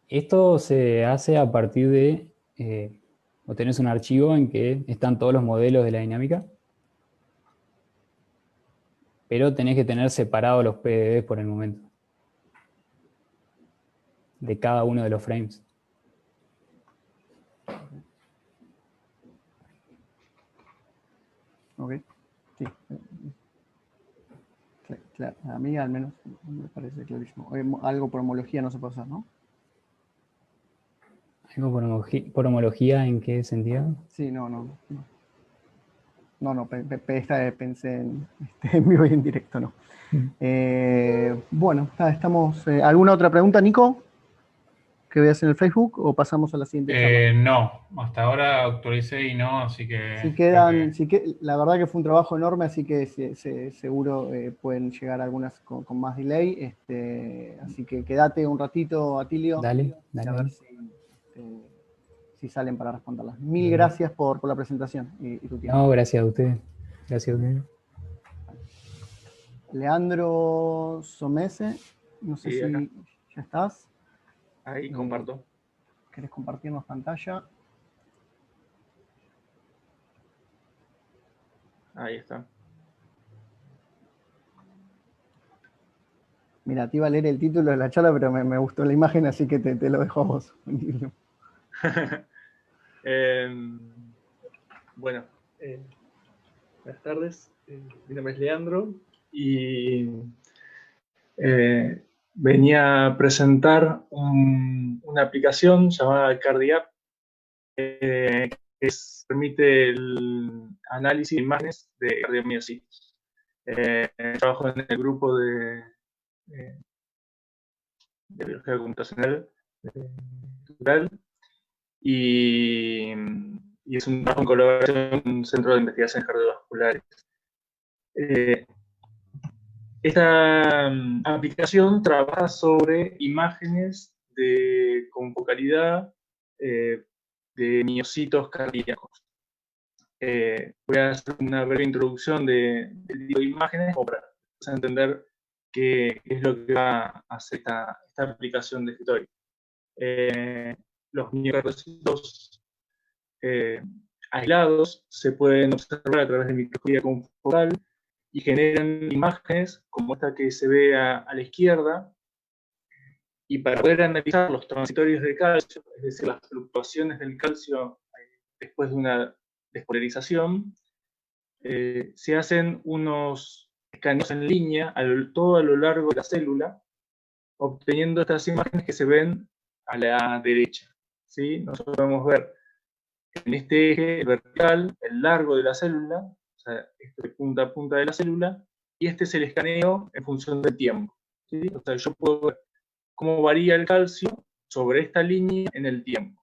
Esto se hace a partir de, vos tenés un archivo en que están todos los modelos de la dinámica, pero tenés que tener separados los PDB por el momento, de cada uno de los frames. mí al menos me parece clarísimo. Algo por homología no se puede hacer, ¿no? ¿Algo por homología en qué sentido? Sí, no. Pensé en vivo y en directo, no. Bueno, estamos. ¿Alguna otra pregunta, Nico? ¿Que veas en el Facebook o pasamos a la siguiente charla? No, hasta ahora actualicé y no, así que Si creo quedan, que la verdad que fue un trabajo enorme, así que seguro pueden llegar algunas con más delay. Así que quédate un ratito, Atilio, Dale, y a ver dale. si salen para responderlas. Mil Dale. gracias por la presentación y tu tiempo. No, gracias a ustedes. Gracias a ustedes. Leandro Somese, no sé Sí, acá. si ya estás. Ahí comparto. ¿Querés compartirnos pantalla? Ahí está. Mira, te iba a leer el título de la charla, pero me gustó la imagen, así que te lo dejo a vos. Bueno, buenas tardes. Mi nombre es Leandro y venía a presentar una aplicación llamada CardiApp que permite el análisis de imágenes de cardiomiocitos. Trabajo en el grupo de biología computacional estructural y es un trabajo en colaboración con un centro de investigaciones cardiovasculares. Esta aplicación trabaja sobre imágenes con focalidad de miocitos cardíacos. Voy a hacer una breve introducción del tipo de imágenes para entender qué es lo que va a hacer esta aplicación de escritorio. Los miocardiocitos aislados se pueden observar a través de microscopía confocal y generan imágenes como esta que se ve a la izquierda. Y para poder analizar los transitorios de calcio, es decir, las fluctuaciones del calcio después de una despolarización, se hacen unos escaneos en línea todo a lo largo de la célula, obteniendo estas imágenes que se ven a la derecha. ¿Sí? Nosotros podemos ver en este eje vertical el largo de la célula, o sea, esto es punta a punta de la célula, y este es el escaneo en función del tiempo. ¿Sí? O sea, yo puedo ver cómo varía el calcio sobre esta línea en el tiempo.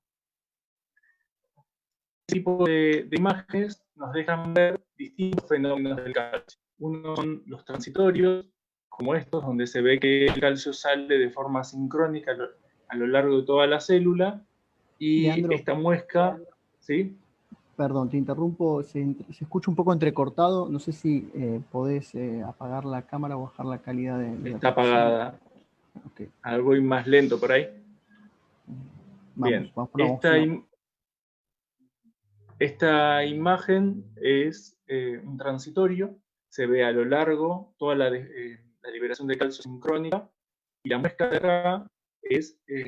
Este tipo de imágenes nos dejan ver distintos fenómenos del calcio. Uno son los transitorios, como estos, donde se ve que el calcio sale de forma sincrónica a lo largo de toda la célula, y Leandro, esta muesca, ¿sí? Perdón, te interrumpo, se escucha un poco entrecortado, no sé si podés apagar la cámara o bajar la calidad de Está apagada. Okay. Algo más lento por ahí. Bien, esta imagen es un transitorio, se ve a lo largo toda la liberación de calcio sincrónica, y la muesca de acá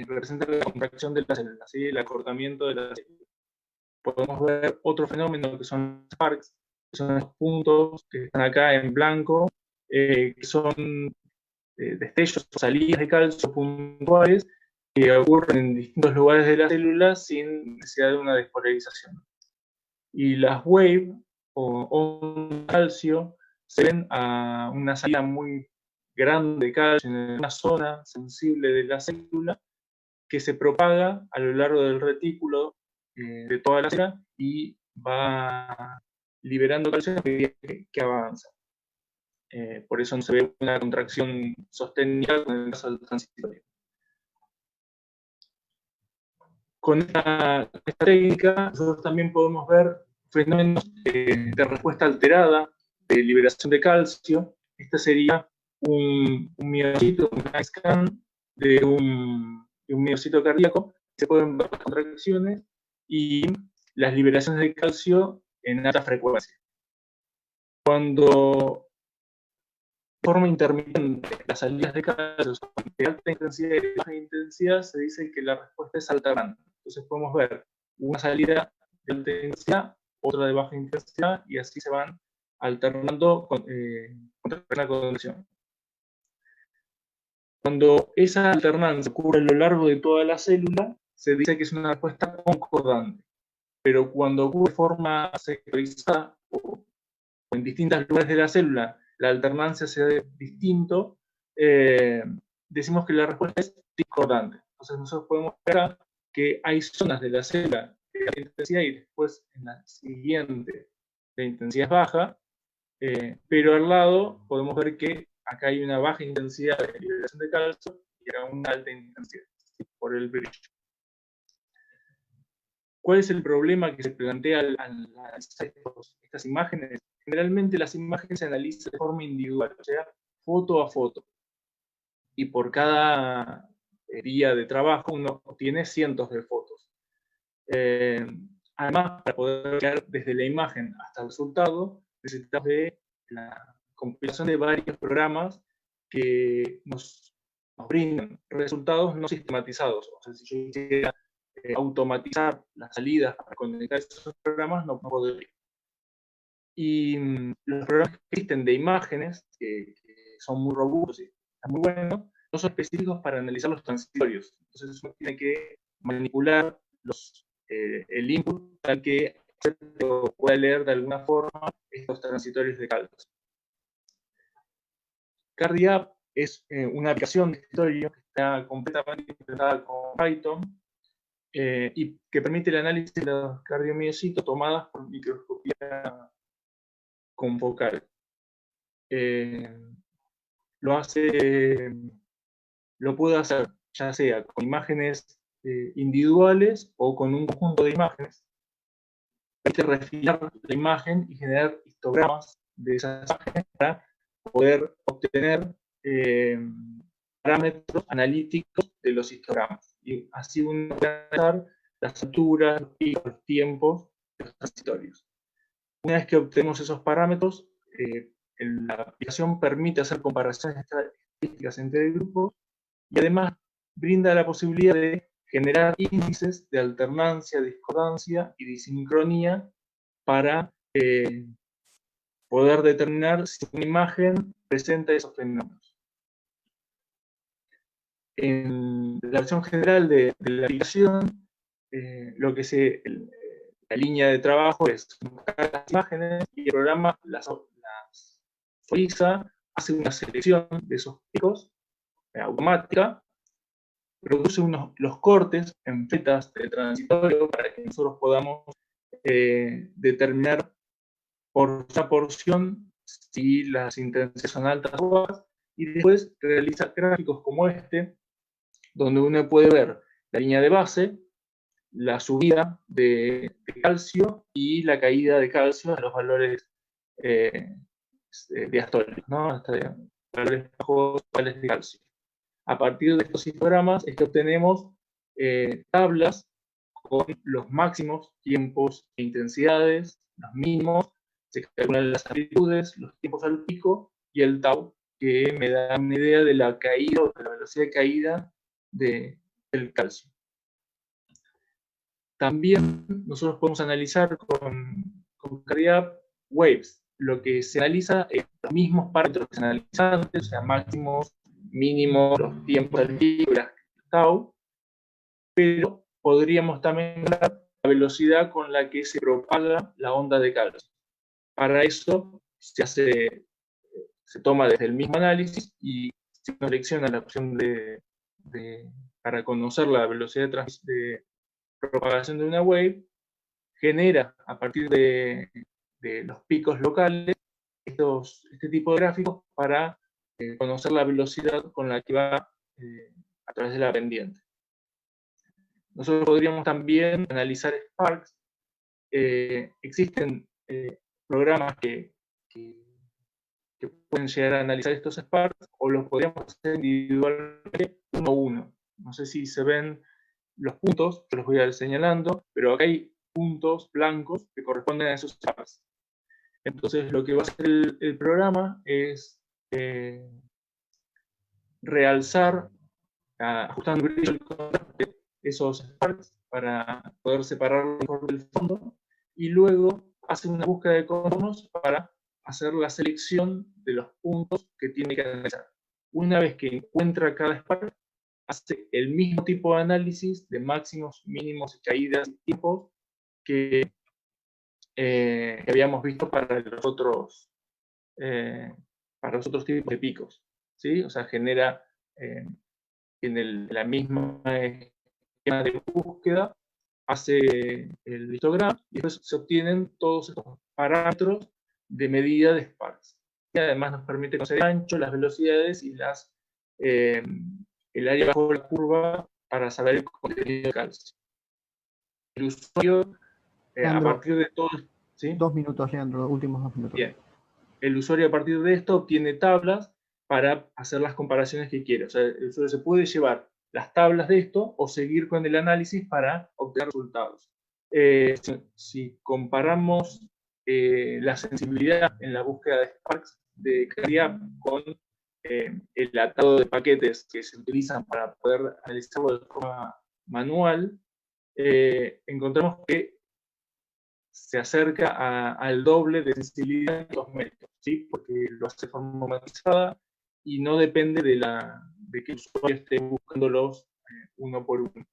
representa la contracción de la célula, ¿sí? El acortamiento de la célula. Podemos ver otro fenómeno que son los sparks, que son los puntos que están acá en blanco, que son destellos o salidas de calcio puntuales que ocurren en distintos lugares de la célula sin necesidad de una despolarización. Y las wave o ondas de calcio se ven a una salida muy grande de calcio en una zona sensible de la célula que se propaga a lo largo del retículo de toda la célula y va liberando calcio a medida que avanza. Por eso no se ve una contracción sostenida con el caso del transitorio. Con esta técnica nosotros también podemos ver fenómenos de respuesta alterada, de liberación de calcio. Este sería un miocito, un scan de un miocito cardíaco. Se pueden ver las contracciones y las liberaciones de calcio en alta frecuencia. Cuando de forma intermitente las salidas de calcio son de alta intensidad y de baja intensidad, se dice que la respuesta es alternante. Entonces podemos ver una salida de alta intensidad, otra de baja intensidad, y así se van alternando con la condición. Cuando esa alternancia ocurre a lo largo de toda la célula, se dice que es una respuesta concordante. Pero cuando ocurre de forma sectorizada o en distintos lugares de la célula, la alternancia se da distinto, decimos que la respuesta es discordante. Entonces nosotros podemos ver que hay zonas de la célula de alta intensidad y después en la siguiente la intensidad es baja, pero al lado podemos ver que acá hay una baja intensidad de liberación de calcio y acá una alta intensidad, ¿sí? Por el brillo. ¿Cuál es el problema que se plantea al analizar estas imágenes? Generalmente las imágenes se analizan de forma individual, o sea, foto a foto. Y por cada día de trabajo uno obtiene cientos de fotos. Además, para poder llegar desde la imagen hasta el resultado, necesitamos de la compilación de varios programas que nos brindan resultados no sistematizados. O sea, si yo quisiera automatizar las salidas para conectar esos programas, no podría. Y los programas que existen de imágenes, que son muy robustos y están muy buenos, no son específicos para analizar los transitorios. Entonces uno tiene que manipular el input para que pueda leer de alguna forma estos transitorios de calcio. CardiApp es una aplicación de escritorio que está completamente implementada con Python y que permite el análisis de los cardiomiocitos tomadas por microscopía confocal. Lo puede hacer ya sea con imágenes individuales o con un conjunto de imágenes. Permite refinar la imagen y generar histogramas de esas imágenes para poder obtener parámetros analíticos de los histogramas. Y así uno puede analizar las alturas, los picos, los tiempos de los transitorios. Una vez que obtenemos esos parámetros, la aplicación permite hacer comparaciones estadísticas entre grupos y además brinda la posibilidad de generar índices de alternancia, discordancia y disincronía para poder determinar si una imagen presenta esos fenómenos. En la versión general de la aplicación, la línea de trabajo es buscar las imágenes y el programa las suaviza, hace una selección de esos picos automática, produce los cortes en fetas de transitorio para que nosotros podamos determinar por esa porción si las intensidades son altas o bajas, y después realiza gráficos como este, donde uno puede ver la línea de base, la subida de calcio y la caída de calcio a los valores diastólicos, ¿no? Hasta valores bajos de calcio. A partir de estos histogramas es que obtenemos tablas con los máximos tiempos e intensidades, los mínimos, se calculan las amplitudes, los tiempos al pico y el tau, que me da una idea de la caída o de la velocidad de caída del calcio. También nosotros podemos analizar con CardiApp waves. Lo que se analiza es los mismos parámetros que se analizan antes, o sea, máximos, mínimos, los tiempos del pico, las tau, pero podríamos también ver la velocidad con la que se propaga la onda de calcio. Para eso se toma desde el mismo análisis y si uno selecciona la opción para conocer la velocidad de propagación de una wave, genera a partir de los picos locales este tipo de gráficos para conocer la velocidad con la que va a través de la pendiente. Nosotros podríamos también analizar sparks. Existen programas que pueden llegar a analizar estos sparks, o los podríamos hacer individualmente uno a uno. No sé si se ven los puntos, yo los voy a ir señalando, pero acá hay puntos blancos que corresponden a esos sparks. Entonces lo que va a hacer el programa es realzar, ajustando el brillo de esos sparks para poder separarlo mejor del fondo, y luego hace una búsqueda de contornos para hacer la selección de los puntos que tiene que analizar. una vez que encuentra cada Spark, hace el mismo tipo de análisis de máximos, mínimos, caídas y tipos que habíamos visto para los otros tipos de picos, ¿sí? O sea, genera en la misma esquema de búsqueda, hace el histograma y después se obtienen todos estos parámetros de medida de Sparks. Y además nos permite conocer el ancho, las velocidades y el área bajo la curva para saber el contenido de calcio. El usuario, a partir de todo... ¿sí? 2 minutos, Leandro, los últimos 2 minutos. Bien. El usuario a partir de esto obtiene tablas para hacer las comparaciones que quiere. O sea, el usuario se puede llevar las tablas de esto o seguir con el análisis para obtener resultados. Si comparamos la sensibilidad en la búsqueda de Sparks de CardiApp con el atado de paquetes que se utilizan para poder analizarlo de forma manual, encontramos que se acerca al doble de sensibilidad en los métodos, ¿sí? Porque lo hace de forma automatizada y no depende de que el usuario esté buscándolos uno por uno.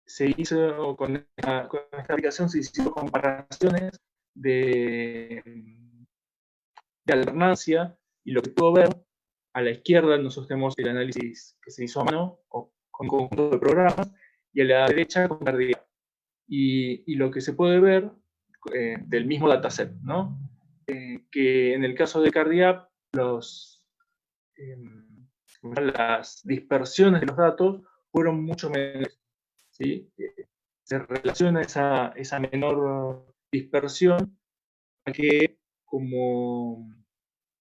Se hizo con esta aplicación, se hicieron comparaciones de alternancia, y lo que puedo ver, a la izquierda nosotros tenemos el análisis que se hizo a mano o con conjunto de programas, y a la derecha con CardiApp. Y lo que se puede ver del mismo dataset, ¿no? Que en el caso de CardiApp, las dispersiones de los datos fueron mucho menores, ¿sí? Se relaciona esa menor dispersión a que, como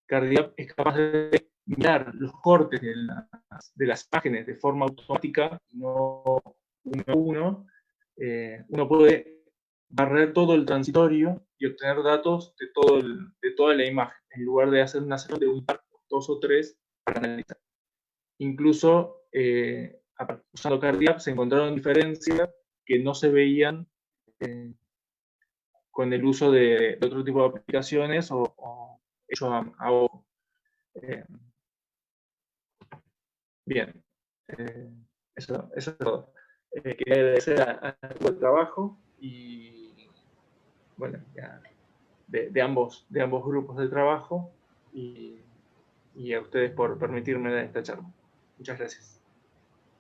CardiApp es capaz de mirar los cortes de las imágenes de forma automática, no uno a uno, uno puede barrer todo el transitorio y obtener datos de toda la imagen, en lugar de hacer una selección de un par, 2 o 3 para analizar. Incluso usando CardiApp se encontraron diferencias que no se veían con el uso de otro tipo de aplicaciones o hechos a ojo. Bien, eso es todo. Quería agradecer a todo el trabajo y, bueno, de ambos grupos de trabajo y a ustedes por permitirme dar esta charla. Muchas gracias.